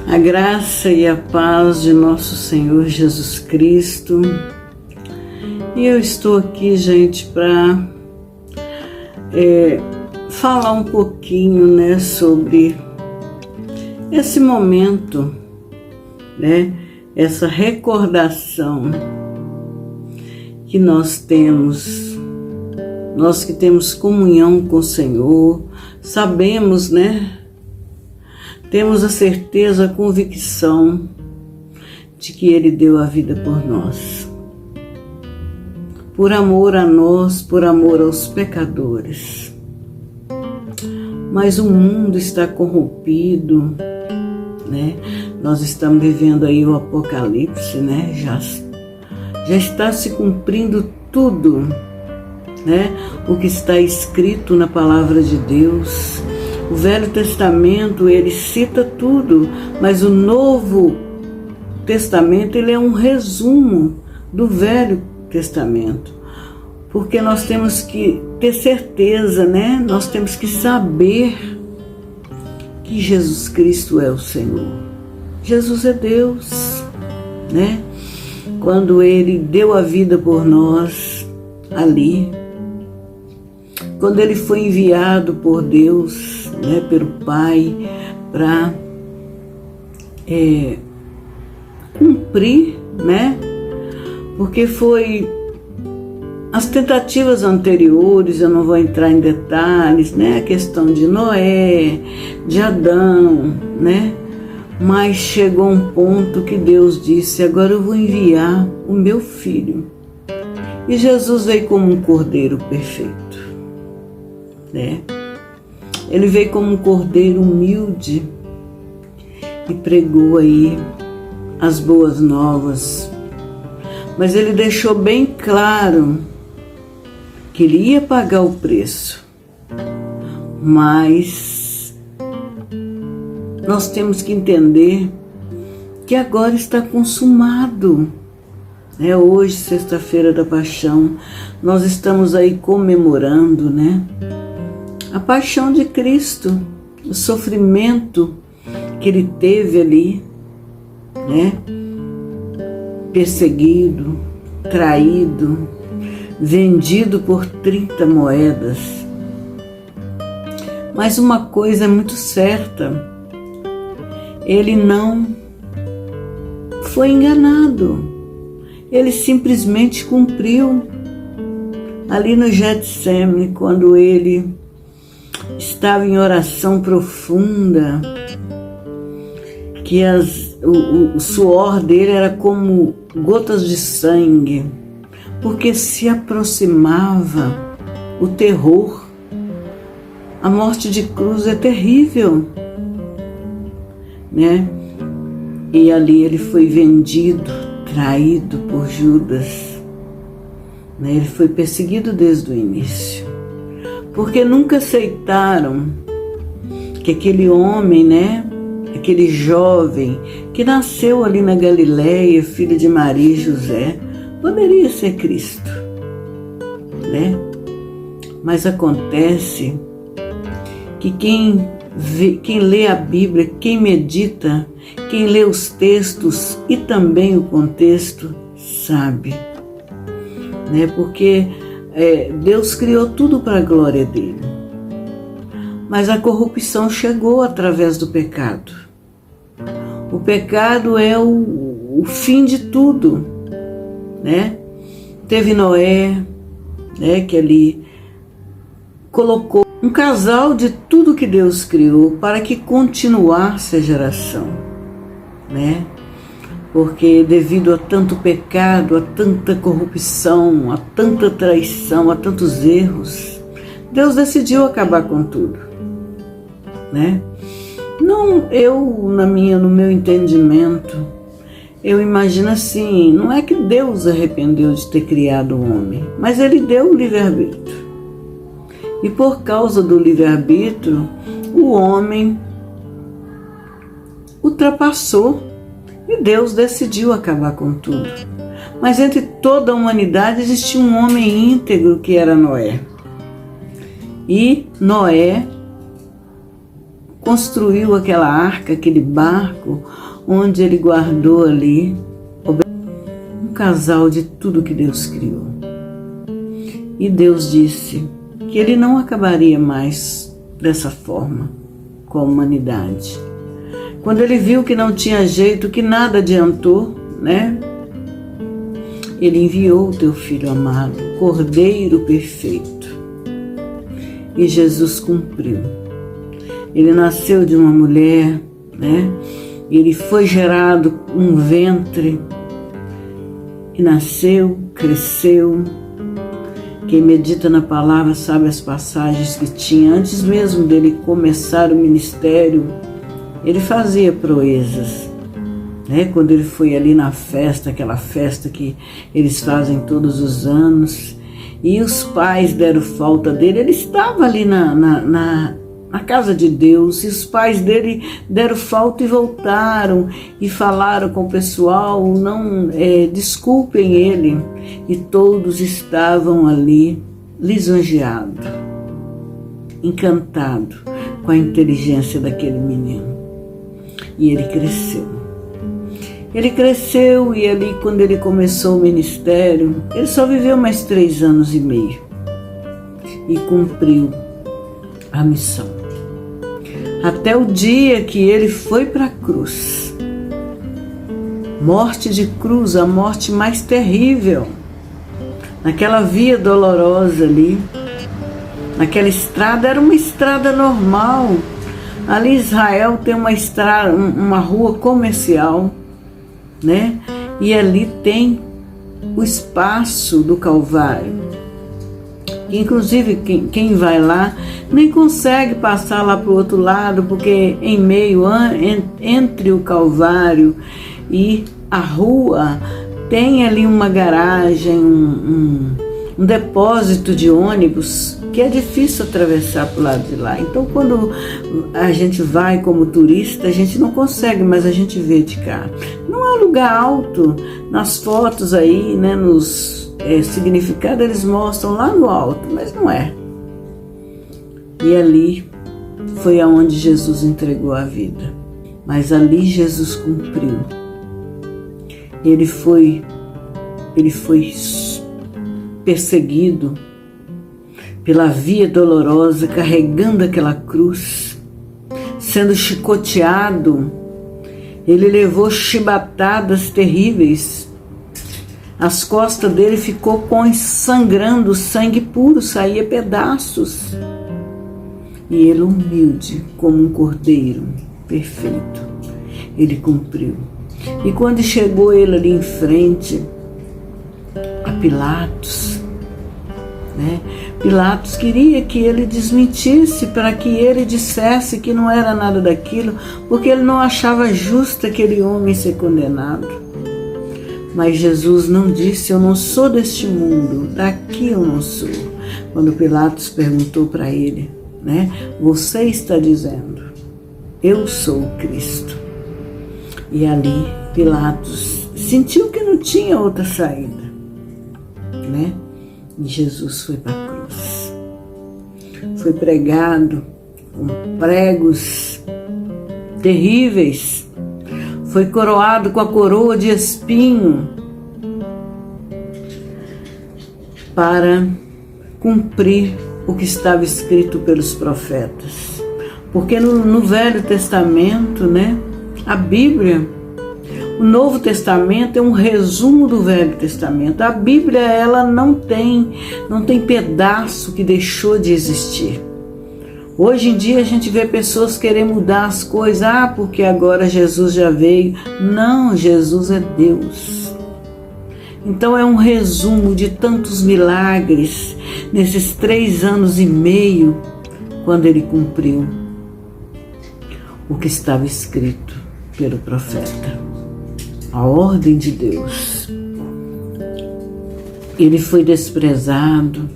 A graça e a paz de nosso Senhor Jesus Cristo. E eu estou aqui, gente, para falar um pouquinho, né, sobre esse momento, né, essa recordação que nós temos, nós que temos comunhão com o Senhor, sabemos, né, temos a certeza, a convicção de que Ele deu a vida por nós. Por amor a nós, por amor aos pecadores. Mas o mundo está corrompido, né? Nós estamos vivendo aí o Apocalipse, né? Já está se cumprindo tudo, né? O que está escrito na Palavra de Deus. O Velho Testamento, ele cita tudo, mas o Novo Testamento, ele é um resumo do Velho Testamento. Porque nós temos que ter certeza, né? Nós temos que saber que Jesus Cristo é o Senhor. Jesus é Deus, né? Quando Ele deu a vida por nós ali, quando Ele foi enviado por Deus, né, pelo Pai, para cumprir, né? Porque foi as tentativas anteriores, eu não vou entrar em detalhes, né? A questão de Noé, de Adão, né? Mas chegou um ponto que Deus disse: agora eu vou enviar o meu filho. E Jesus veio como um cordeiro perfeito, né? Ele veio como um cordeiro humilde e pregou aí as boas novas. Mas ele deixou bem claro que ele ia pagar o preço. Mas nós temos que entender que agora está consumado. Hoje, sexta-feira da Paixão, nós estamos aí comemorando, né, a paixão de Cristo, o sofrimento que Ele teve ali, né, perseguido, traído, vendido por 30 moedas. Mas uma coisa é muito certa, Ele não foi enganado, Ele simplesmente cumpriu. Ali no Getsemane, quando Ele estava em oração profunda, que o suor dele era como gotas de sangue, porque se aproximava o terror. A morte de cruz é terrível, né? E ali ele foi vendido, traído por Judas, né? Ele foi perseguido desde o início, porque nunca aceitaram que aquele homem, né, aquele jovem que nasceu ali na Galileia, filho de Maria e José, poderia ser Cristo, né? Mas acontece que quem lê a Bíblia, quem medita, quem lê os textos e também o contexto, sabe, né? Porque Deus criou tudo para a glória dele. Mas a corrupção chegou através do pecado. O pecado é o fim de tudo, né? Teve Noé, né, que ali colocou um casal de tudo que Deus criou para que continuasse a geração, né? Porque devido a tanto pecado, a tanta corrupção, a tanta traição, a tantos erros, Deus decidiu acabar com tudo, né? Não, no meu entendimento, eu imagino assim, não é que Deus arrependeu de ter criado o homem, mas Ele deu o livre-arbítrio. E por causa do livre-arbítrio, o homem ultrapassou e Deus decidiu acabar com tudo. Mas entre toda a humanidade existia um homem íntegro que era Noé. E Noé construiu aquela arca, aquele barco, onde ele guardou ali um casal de tudo que Deus criou. E Deus disse que ele não acabaria mais dessa forma com a humanidade. Quando ele viu que não tinha jeito, que nada adiantou, né? Ele enviou o teu filho amado, Cordeiro perfeito. E Jesus cumpriu. Ele nasceu de uma mulher, né? Ele foi gerado um ventre e nasceu, cresceu. Quem medita na palavra sabe as passagens que tinha. Antes mesmo dele começar o ministério, ele fazia proezas, né? Quando ele foi ali na festa, aquela festa que eles fazem todos os anos, e os pais deram falta dele, ele estava ali na casa de Deus, e os pais dele deram falta e voltaram e falaram com o pessoal, não desculpem ele, e todos estavam ali lisonjeados, encantados com a inteligência daquele menino. E ele cresceu. Ele cresceu, e ali quando ele começou o ministério, ele só viveu mais 3 anos e meio e cumpriu a missão. Até o dia que ele foi para a cruz. Morte de cruz, a morte mais terrível. Naquela via dolorosa ali, naquela estrada, era uma estrada normal. Ali em Israel tem uma estrada, uma rua comercial, né? E ali tem o espaço do Calvário. Inclusive quem vai lá nem consegue passar lá para o outro lado, porque em meio, entre o Calvário e a rua, tem ali uma garagem, um depósito de ônibus, que é difícil atravessar para o lado de lá. Então, quando a gente vai como turista, a gente não consegue, mas a gente vê de cá. Não é um lugar alto. Nas fotos aí, né, nos significados, eles mostram lá no alto, mas não é. E ali foi aonde Jesus entregou a vida. Mas ali Jesus cumpriu. Ele foi perseguido pela via dolorosa, carregando aquela cruz, sendo chicoteado. Ele levou chibatadas terríveis. As costas dele ficou sangrando, sangue puro, saía pedaços. E ele, humilde, como um cordeiro perfeito, ele cumpriu. E quando chegou ele ali em frente a Pilatos, né? Pilatos queria que ele desmentisse, para que ele dissesse que não era nada daquilo, porque ele não achava justo aquele homem ser condenado. Mas Jesus não disse: eu não sou deste mundo, daqui eu não sou. Quando Pilatos perguntou para ele, né? Você está dizendo, eu sou o Cristo. E ali Pilatos sentiu que não tinha outra saída, né? E Jesus foi para a cruz. Foi pregado com pregos terríveis. Foi coroado com a coroa de espinho para cumprir o que estava escrito pelos profetas. Porque no Velho Testamento, né, a Bíblia, o Novo Testamento é um resumo do Velho Testamento. A Bíblia, ela não tem pedaço que deixou de existir. Hoje em dia a gente vê pessoas querer mudar as coisas. Porque agora Jesus já veio. Não, Jesus é Deus. Então é um resumo de tantos milagres nesses 3 anos e meio, quando ele cumpriu o que estava escrito pelo profeta. A ordem de Deus. Ele foi desprezado,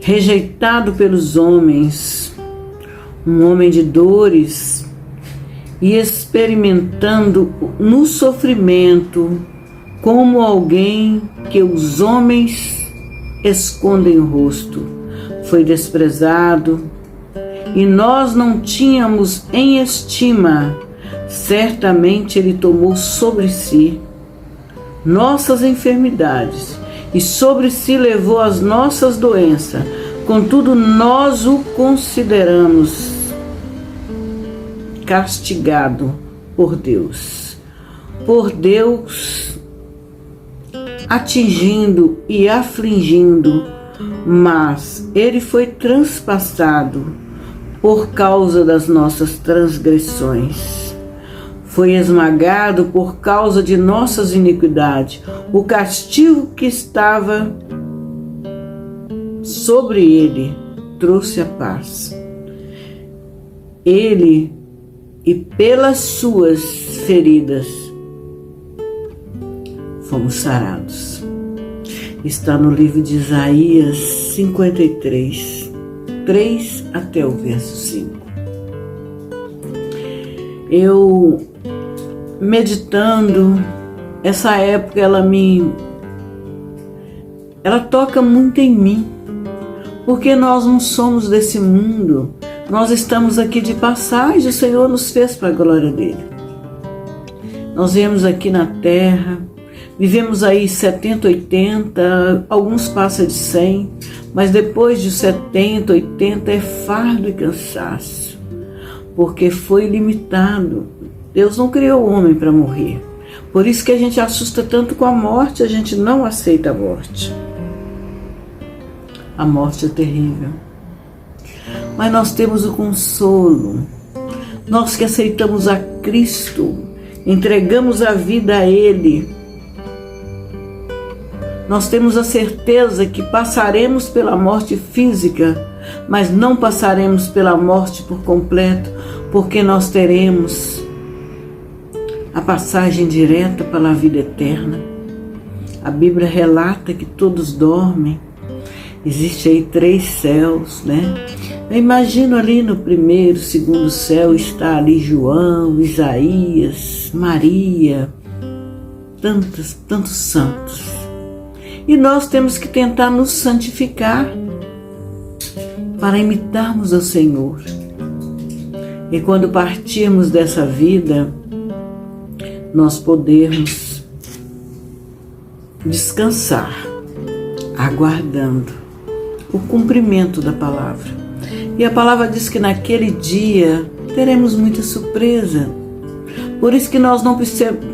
rejeitado pelos homens, um homem de dores, e experimentando no sofrimento como alguém que os homens escondem o rosto. Foi desprezado, e nós não tínhamos em estima, certamente Ele tomou sobre si nossas enfermidades e sobre si levou as nossas doenças. Contudo, nós o consideramos castigado por Deus, atingido e afligido, mas Ele foi transpassado por causa das nossas transgressões, foi esmagado por causa de nossas iniquidades. O castigo que estava sobre Ele trouxe a paz. Ele, e pelas suas feridas, fomos sarados. Está no livro de Isaías 53, 3 até o verso 5. Eu, meditando, essa época ela toca muito em mim, porque nós não somos desse mundo, nós estamos aqui de passagem, o Senhor nos fez para a glória dele. Nós viemos aqui na terra, vivemos aí 70, 80, alguns passam de 100, mas depois de 70, 80 é fardo e cansaço, porque foi limitado. Deus não criou o homem para morrer. Por isso que a gente assusta tanto com a morte, a gente não aceita a morte. A morte é terrível. Mas nós temos o consolo. Nós que aceitamos a Cristo, entregamos a vida a Ele, nós temos a certeza que passaremos pela morte física, mas não passaremos pela morte por completo, porque nós teremos a passagem direta para a vida eterna. A Bíblia relata que todos dormem. Existe aí 3 céus, né? Eu imagino ali no primeiro, segundo céu está ali João, Isaías, Maria, tantos santos. E nós temos que tentar nos santificar para imitarmos ao Senhor. E quando partirmos dessa vida, nós podermos descansar, aguardando o cumprimento da palavra. E a palavra diz que naquele dia teremos muita surpresa. Por isso que nós não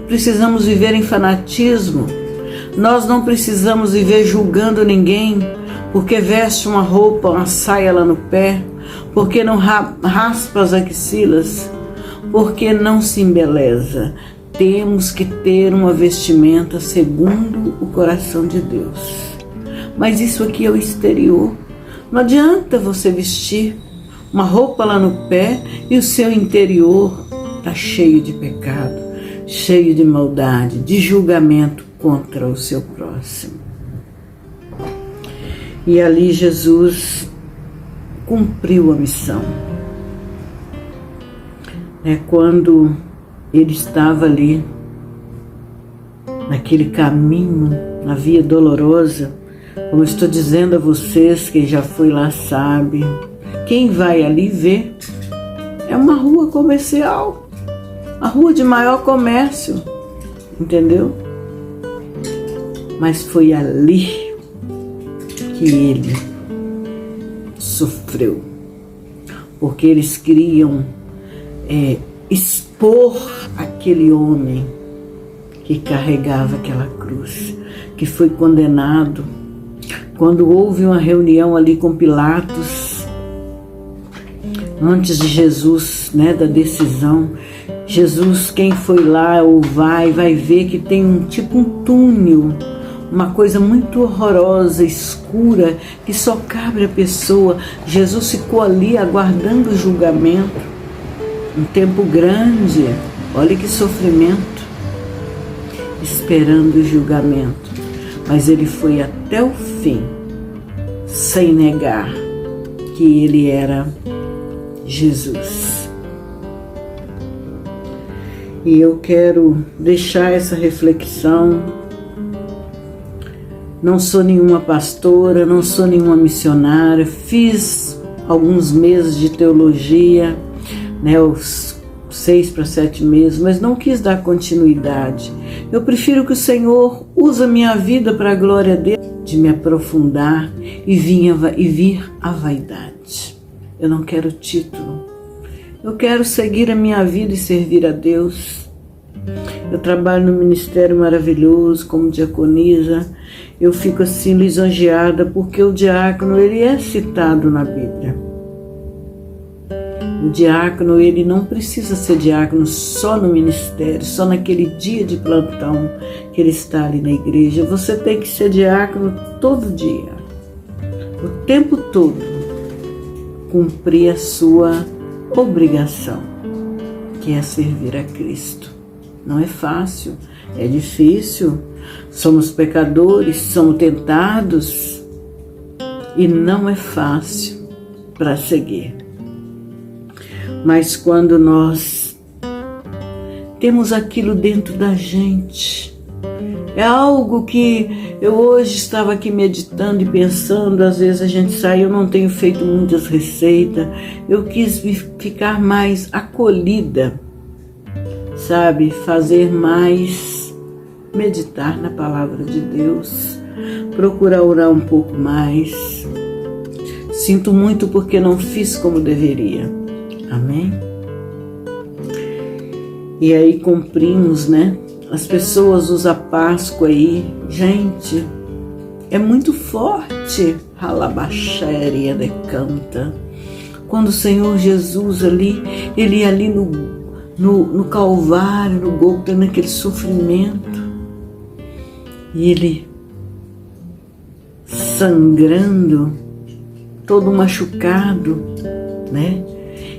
precisamos viver em fanatismo, nós não precisamos viver julgando ninguém, porque veste uma roupa, uma saia lá no pé, porque não raspa as axilas, porque não se embeleza. Temos que ter uma vestimenta segundo o coração de Deus. Mas isso aqui é o exterior. Não adianta você vestir uma roupa lá no pé e o seu interior está cheio de pecado, cheio de maldade, de julgamento contra o seu próximo. E ali Jesus cumpriu a missão. Quando ele estava ali, naquele caminho, na via dolorosa, como estou dizendo a vocês, quem já foi lá sabe, quem vai ali vê, é uma rua comercial, a rua de maior comércio, entendeu? Mas foi ali que ele sofreu, porque eles queriam expor aquele homem que carregava aquela cruz, que foi condenado. Quando houve uma reunião ali com Pilatos, antes de Jesus, da decisão, Jesus, quem foi lá ou vai ver que tem um túnel, uma coisa muito horrorosa, escura, que só cabe a pessoa. Jesus ficou ali aguardando o julgamento, um tempo grande, olha que sofrimento, esperando o julgamento. Mas ele foi até o fim, sem negar que ele era Jesus. E eu quero deixar essa reflexão. Não sou nenhuma pastora, não sou nenhuma missionária, fiz alguns meses de teologia, né, os 6 para 7 meses, mas não quis dar continuidade. Eu prefiro que o Senhor use a minha vida para a glória dele, de me aprofundar e vir a vaidade. Eu não quero título. Eu quero seguir a minha vida e servir a Deus. Eu trabalho no ministério maravilhoso como diaconisa. Eu fico assim lisonjeada porque o diácono, ele é citado na Bíblia. O diácono, ele não precisa ser diácono só no ministério, só naquele dia de plantão que ele está ali na igreja. Você tem que ser diácono todo dia, o tempo todo, cumprir a sua obrigação, que é servir a Cristo. Não é fácil, é difícil, somos pecadores, somos tentados e não é fácil para seguir. Mas quando nós temos aquilo dentro da gente, é algo que eu hoje estava aqui meditando e pensando, às vezes a gente sai, eu não tenho feito muitas receitas, eu quis ficar mais acolhida, sabe, fazer mais, meditar na palavra de Deus, procurar orar um pouco mais. Sinto muito porque não fiz como deveria. Amém? E aí cumprimos, né? As pessoas usam a Páscoa aí. Gente, é muito forte. Ralabaxéria decanta. Quando o Senhor Jesus ali, ele ia ali no Calvário, no Gólgota, naquele sofrimento. E ele sangrando, todo machucado, né?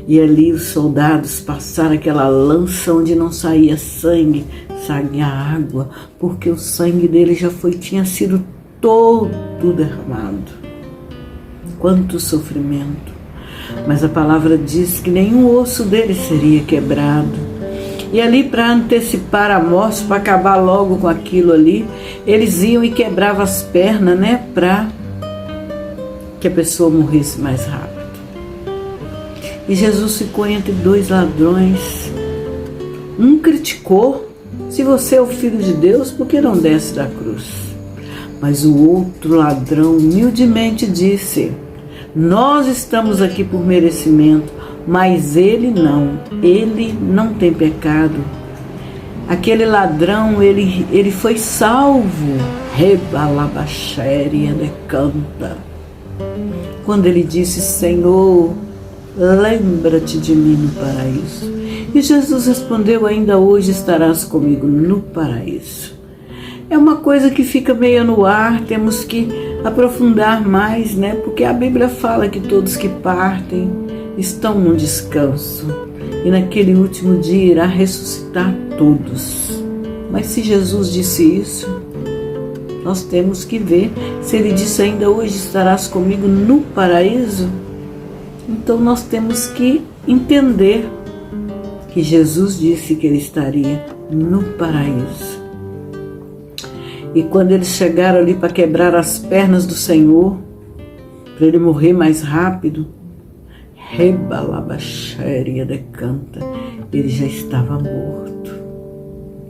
E ali os soldados passaram aquela lança onde não saía sangue, saía água, porque o sangue dele tinha sido todo derramado. Quanto sofrimento! Mas a palavra diz que nenhum osso dele seria quebrado. E ali, para antecipar a morte, para acabar logo com aquilo ali, eles iam e quebravam as pernas, né, para que a pessoa morresse mais rápido. E Jesus ficou entre 2 ladrões. Um criticou: se você é o Filho de Deus, por que não desce da cruz? Mas o outro ladrão humildemente disse: nós estamos aqui por merecimento, mas ele não tem pecado. Aquele ladrão, ele foi salvo. Rebalabaxéria decanta. Quando ele disse: Senhor, lembra-te de mim no paraíso. E Jesus respondeu: ainda hoje estarás comigo no paraíso. É uma coisa que fica meio no ar, temos que aprofundar mais, né? Porque a Bíblia fala que todos que partem estão no descanso. E naquele último dia irá ressuscitar todos. Mas se Jesus disse isso, nós temos que ver. Se ele disse: ainda hoje estarás comigo no paraíso, então nós temos que entender que Jesus disse que ele estaria no paraíso. E quando eles chegaram ali para quebrar as pernas do Senhor, para ele morrer mais rápido, rebalabaxéria decanta, ele já estava morto.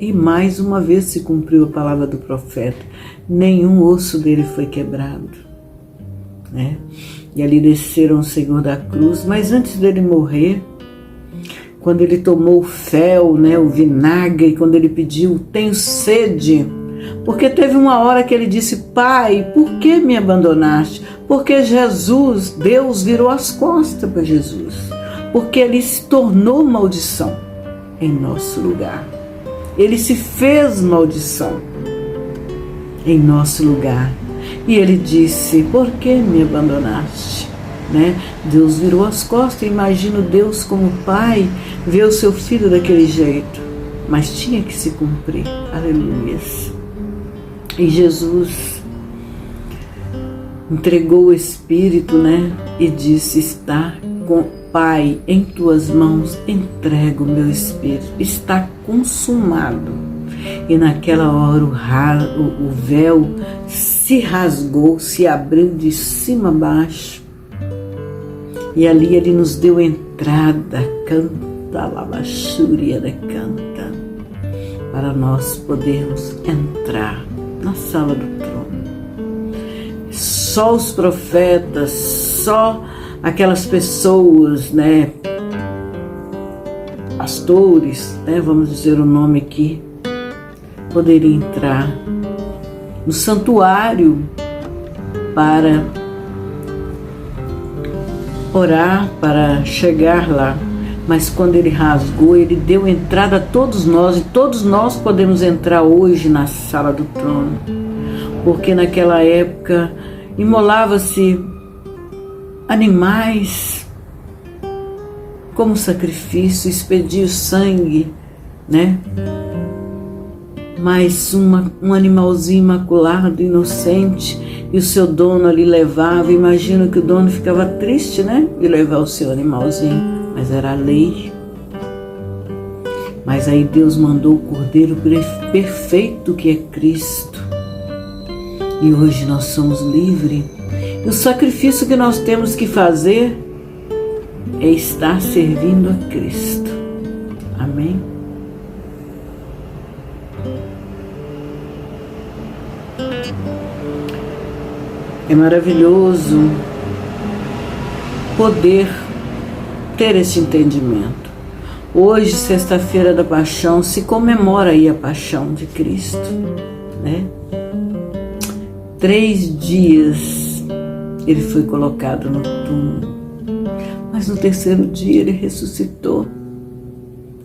E mais uma vez se cumpriu a palavra do profeta: nenhum osso dele foi quebrado, né? E ali desceram o Senhor da cruz. Mas antes dele morrer, quando ele tomou o fel, né, o vinagre, quando ele pediu: tenho sede, porque teve uma hora que ele disse: Pai, por que me abandonaste? Porque Jesus, Deus virou as costas para Jesus, porque ele se tornou maldição em nosso lugar. Ele se fez maldição em nosso lugar. E ele disse: por que me abandonaste? Né? Deus virou as costas. Imagino Deus como pai ver o seu filho daquele jeito. Mas tinha que se cumprir. Aleluias. E Jesus entregou o Espírito, né? E disse: está com Pai, em tuas mãos entrego o meu Espírito. Está consumado. E naquela hora o véu se rasgou, se abriu de cima a baixo. E ali ele nos deu entrada, canta, lavachúria de canta, para nós podermos entrar na sala do trono. Só os profetas, só aquelas pessoas, né, pastores, né, vamos dizer o nome aqui, poderiam entrar no santuário para orar, para chegar lá. Mas quando ele rasgou, ele deu entrada a todos nós, e todos nós podemos entrar hoje na sala do trono, porque naquela época imolava-se animais como sacrifício, expedia o sangue, né? Mas um animalzinho imaculado, inocente, e o seu dono ali levava. Imagino que o dono ficava triste, né, de levar o seu animalzinho, mas era a lei. Mas aí Deus mandou o Cordeiro perfeito, que é Cristo, e hoje nós somos livres. E o sacrifício que nós temos que fazer é estar servindo a Cristo. Amém? É maravilhoso poder ter esse entendimento. Hoje, sexta-feira da Paixão, se comemora aí a Paixão de Cristo, né? 3 dias ele foi colocado no túmulo, mas no 3º dia ele ressuscitou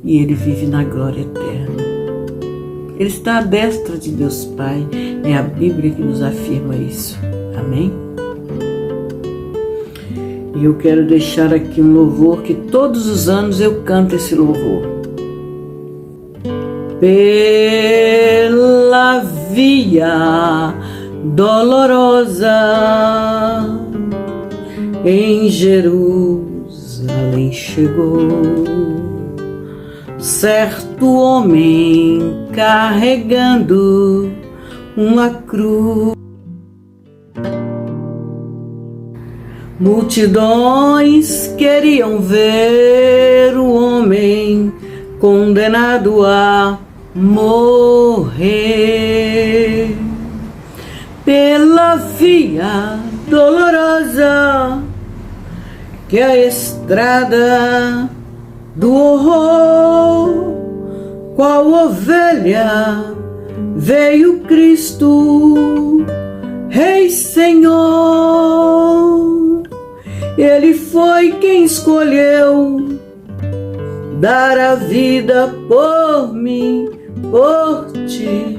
e ele vive na glória eterna. Ele está à destra de Deus Pai, é a Bíblia que nos afirma isso. Amém? E eu quero deixar aqui um louvor que todos os anos eu canto esse louvor. Pela via dolorosa em Jerusalém chegou certo homem carregando uma cruz. Multidões queriam ver o homem condenado a morrer pela via dolorosa, que é a estrada do horror. Qual ovelha veio Cristo, Rei Senhor. Ele foi quem escolheu dar a vida por mim, por ti,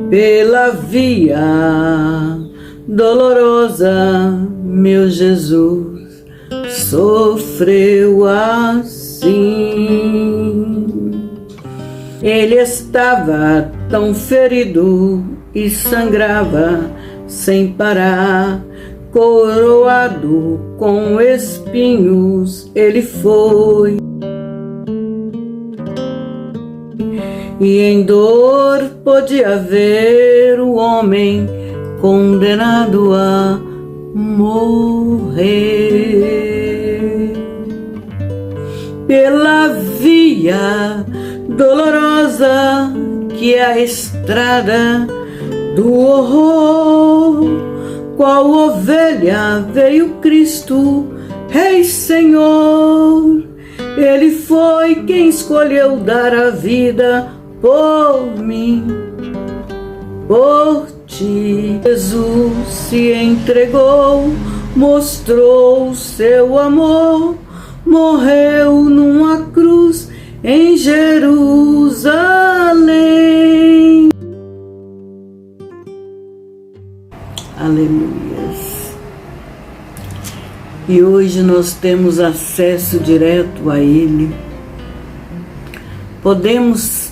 pela via dolorosa. Meu Jesus sofreu assim. Ele estava tão ferido e sangrava sem parar, coroado com espinhos ele foi, e em dor podia ver o homem condenado a morrer pela via dolorosa, que é a estrada do horror. Qual ovelha veio Cristo, Rei Senhor. Ele foi quem escolheu dar a vida por mim, por ti. Jesus se entregou, mostrou o seu amor, morreu numa cruz em Jerusalém. Aleluias. E hoje nós temos acesso direto a Ele. Podemos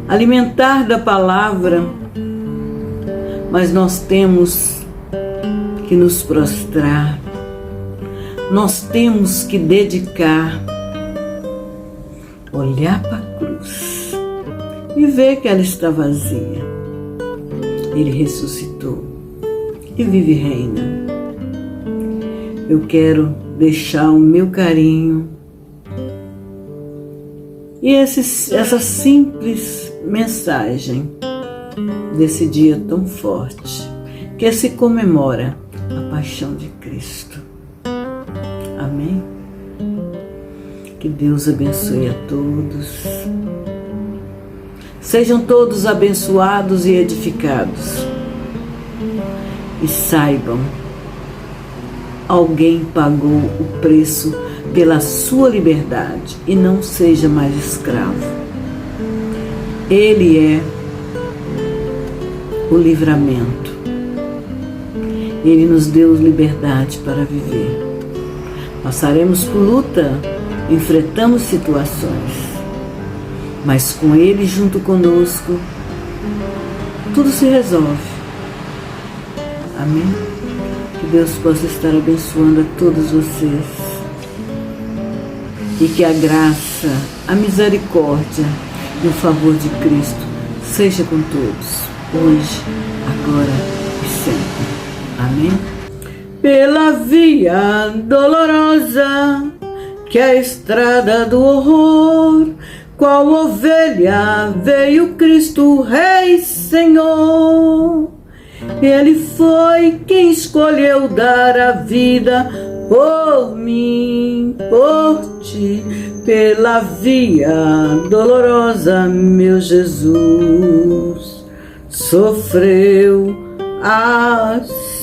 alimentar da palavra, mas nós temos que nos prostrar. Nós temos que dedicar, olhar para a cruz e ver que ela está vazia. Ele ressuscitou e vive e reina. eu quero deixar o meu carinho e essa simples mensagem desse dia tão forte, que se comemora a paixão de Cristo. Amém? Que Deus abençoe a todos. Sejam todos abençoados e edificados. E saibam, alguém pagou o preço pela sua liberdade e não seja mais escravo. Ele é o livramento. Ele nos deu liberdade para viver. Passaremos por luta, enfrentamos situações, mas com Ele junto conosco, tudo se resolve. Amém? Que Deus possa estar abençoando a todos vocês e que a graça, a misericórdia e o favor de Cristo seja com todos, hoje, agora e sempre. Amém? Pela via dolorosa, que é a estrada do horror, qual ovelha veio Cristo Rei Senhor. Ele foi quem escolheu dar a vida por mim, por ti, pela via dolorosa, meu Jesus sofreu assim.